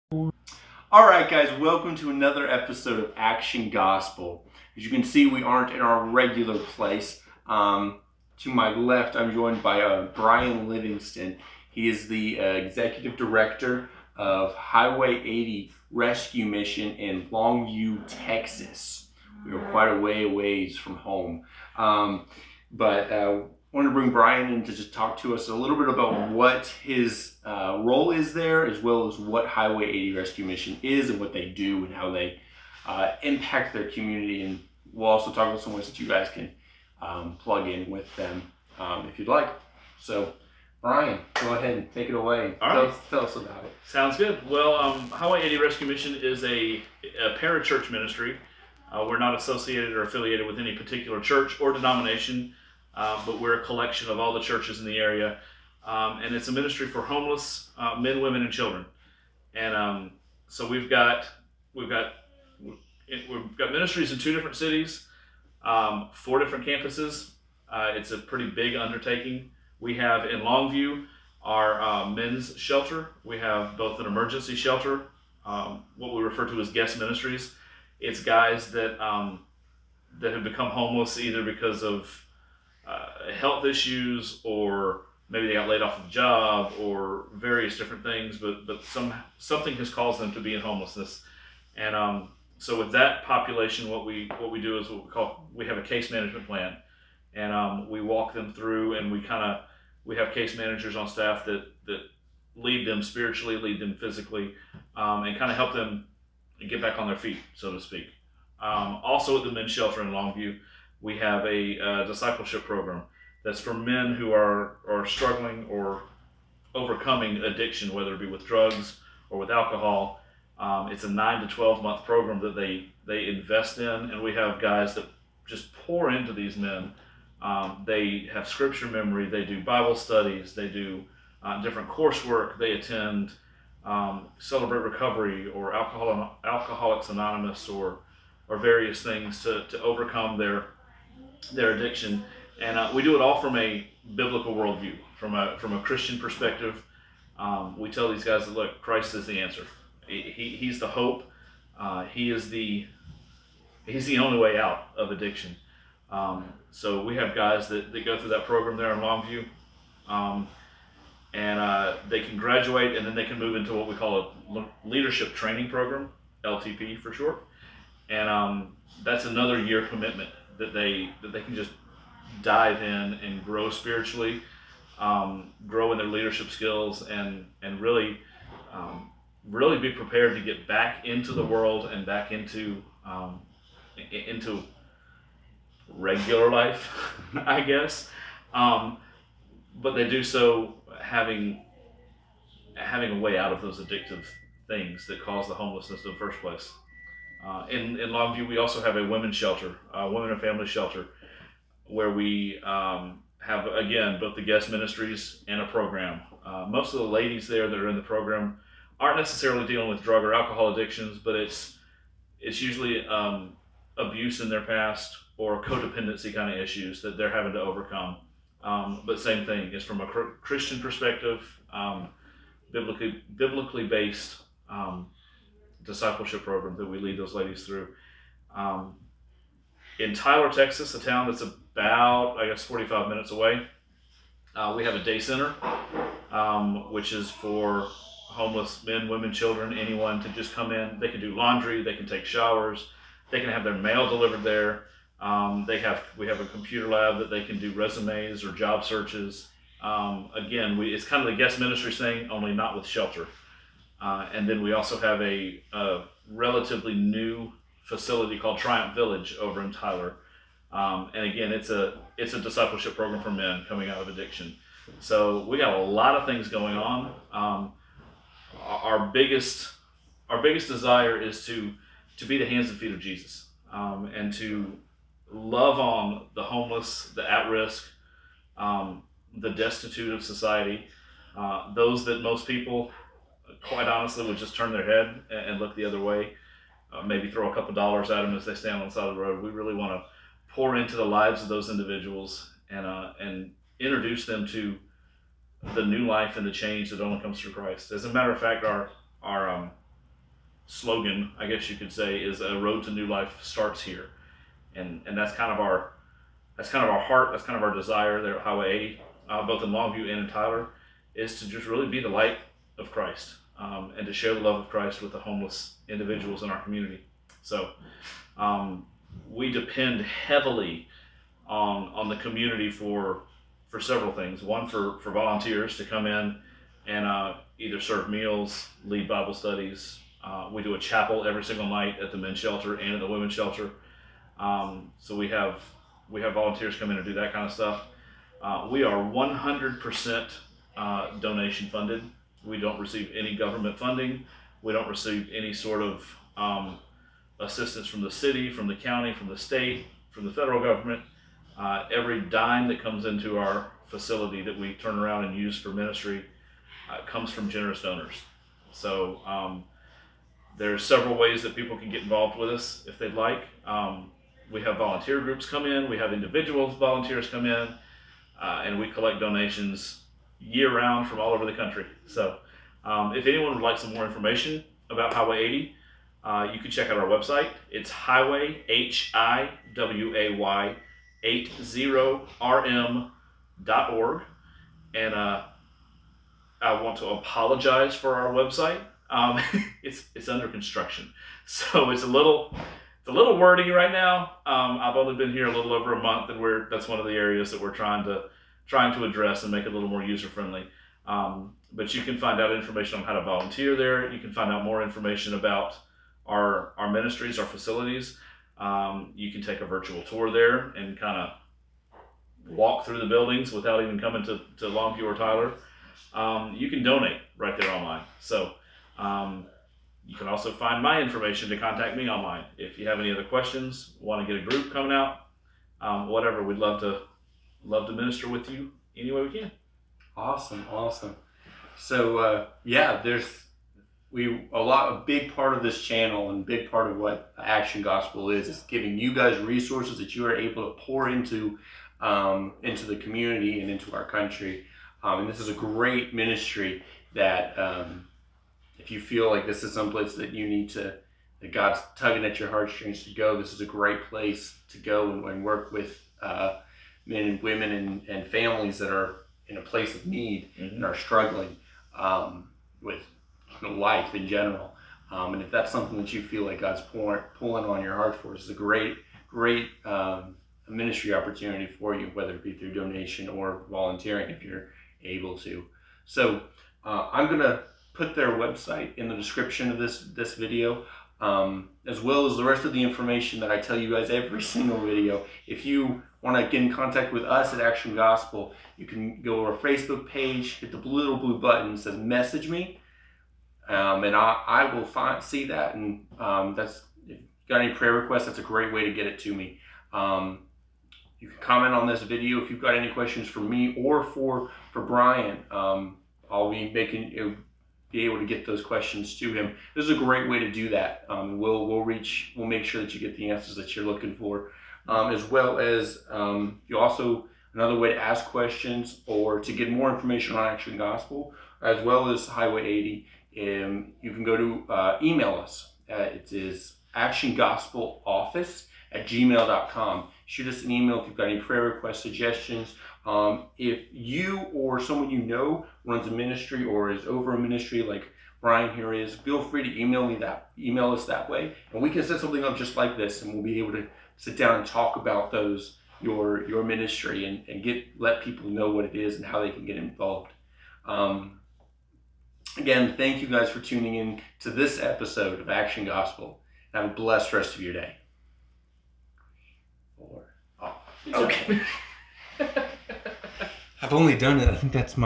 All right, guys, welcome to another episode of Action Gospel. As you can see, we aren't in our regular place. To my left, I'm joined by Brian Livingston. He is the executive director of Highway 80 Rescue Mission in Longview, Texas. We are quite a ways from home. But wanted to bring Brian in to just talk to us a little bit about what his role is there, as well as what Highway 80 Rescue Mission is and what they do and how they impact their community. And we'll also talk about some ways that you guys can plug in with them if you'd like. So, Brian, go ahead and take it away. Tell us about it. Sounds good. Well, Highway 80 Rescue Mission is a parachurch ministry. We're not associated or affiliated with any particular church or denomination, but we're a collection of all the churches in the area. And it's a ministry for homeless men, women, and children. And so we've got ministries in 2 different cities, 4 different campuses. It's a pretty big undertaking. We have in Longview our men's shelter. We have both an emergency shelter, what we refer to as guest ministries. It's guys that have become homeless either because of health issues, or maybe they got laid off of the job, or various different things, but something has caused them to be in homelessness. And so with that population, what we do is we have a case management plan, and we walk them through, and we have case managers on staff that lead them spiritually, lead them physically, and kind of help them get back on their feet, so to speak. Also at the men's shelter in Longview, we have a discipleship program that's for men who are struggling or overcoming addiction, whether it be with drugs or with alcohol. It's a 9 to 12 month program that they invest in, and we have guys that just pour into these men. They have scripture memory, they do Bible studies, they do different coursework, they attend Celebrate Recovery or Alcoholics Anonymous, or various things to overcome their addiction. And we do it all from a biblical worldview, from a Christian perspective. We tell these guys that, look, Christ is the answer. He's the hope. He's the only way out of addiction. So we have guys that go through that program there in Longview, and they can graduate, and then they can move into what we call a leadership training program, LTP for short. And that's another year commitment that they can just dive in and grow spiritually, grow in their leadership skills, and really be prepared to get back into the world and back into regular life, I guess. But they do so having a way out of those addictive things that cause the homelessness in the first place. In Longview, we also have a women's shelter, women and family shelter, where we have, again, both the guest ministries and a program. Most of the ladies there that are in the program aren't necessarily dealing with drug or alcohol addictions, but it's usually abuse in their past or codependency kind of issues that they're having to overcome. But same thing, it's from a Christian perspective, biblically based discipleship program that we lead those ladies through. In Tyler, Texas, a town that's about, 45 minutes away, we have a day center, which is for homeless men, women, children, anyone to just come in. They can do laundry, they can take showers, they can have their mail delivered there. We have a computer lab that they can do resumes or job searches. Again, it's kind of the guest ministry thing, only not with shelter. And then we also have a relatively new facility called Triumph Village over in Tyler. And again, it's a discipleship program for men coming out of addiction. So we got a lot of things going on. Our biggest desire is to be the hands and feet of Jesus, and to love on the homeless, the at-risk, the destitute of society, those that most people, quite honestly, would just turn their head and look the other way, maybe throw a couple dollars at them as they stand on the side of the road. We really want to pour into the lives of those individuals and introduce them to the new life and the change that only comes through Christ. As a matter of fact, our slogan, I guess you could say, is a road to new life starts here, and that's kind of our heart, that's kind of our desire there at Highway 80, both in Longview and in Tyler, is to just really be the light of Christ, and to share the love of Christ with the homeless individuals in our community. So we depend heavily on the community for several things. One, for volunteers to come in and either serve meals, lead Bible studies. We do a chapel every single night at the men's shelter and at the women's shelter. So we have volunteers come in and do that kind of stuff. We are 100% donation funded. We don't receive any government funding. We don't receive any sort of assistance from the city, from the county, from the state, from the federal government. Every dime that comes into our facility that we turn around and use for ministry comes from generous donors. So there's several ways that people can get involved with us if they'd like. We have volunteer groups come in, we have individual volunteers come in, and we collect donations year round from all over the country. So if anyone would like some more information about Highway 80, you can check out our website. It's highway, HIWAY 80rm.org. And I want to apologize for our website. It's under construction, so it's a little wordy right now. I've only been here a little over a month, and that's one of the areas that we're trying to address and make it a little more user friendly. But you can find out information on how to volunteer there. You can find out more information about our ministries, our facilities. You can take a virtual tour there and kind of walk through the buildings without even coming to Longview or Tyler. You can donate right there online. So you can also find my information to contact me online. If you have any other questions, want to get a group coming out, whatever, we'd love to minister with you any way we can. Awesome. So a big part of this channel and big part of what Action Gospel is giving you guys resources that you are able to pour into the community and into our country. And this is a great ministry that if you feel like this is someplace that you need that God's tugging at your heartstrings to go, this is a great place to go and work with men and women and families that are in a place of need and are struggling with life in general. And if that's something that you feel like God's pulling on your heart for, it's a great ministry opportunity for you, whether it be through donation or volunteering if you're able to. So I'm going to put their website in the description of this video, as well as the rest of the information that I tell you guys every single video. If you want to get in contact with us at Action Gospel, you can go to our Facebook page, hit the little blue button that says message me, and I will see that, and that's, if you got any prayer requests, that's a great way to get it to me. You can comment on this video if you've got any questions for me or for Brian. I'll be be able to get those questions to him. This is a great way to do that. We'll make sure that you get the answers that you're looking for, as well as another way to ask questions or to get more information on Action Gospel, as well as Highway 80. You can go to email us. It is actiongospeloffice@gmail.com. Shoot us an email if you've got any prayer requests, suggestions. If you or someone you know runs a ministry or is over a ministry like Brian here is, feel free to email us that way, and we can set something up just like this, and we'll be able to sit down and talk about your ministry and let people know what it is and how they can get involved. Again, thank you guys for tuning in to this episode of Action Gospel. Have a blessed rest of your day. Okay. I've only done it, I think that's my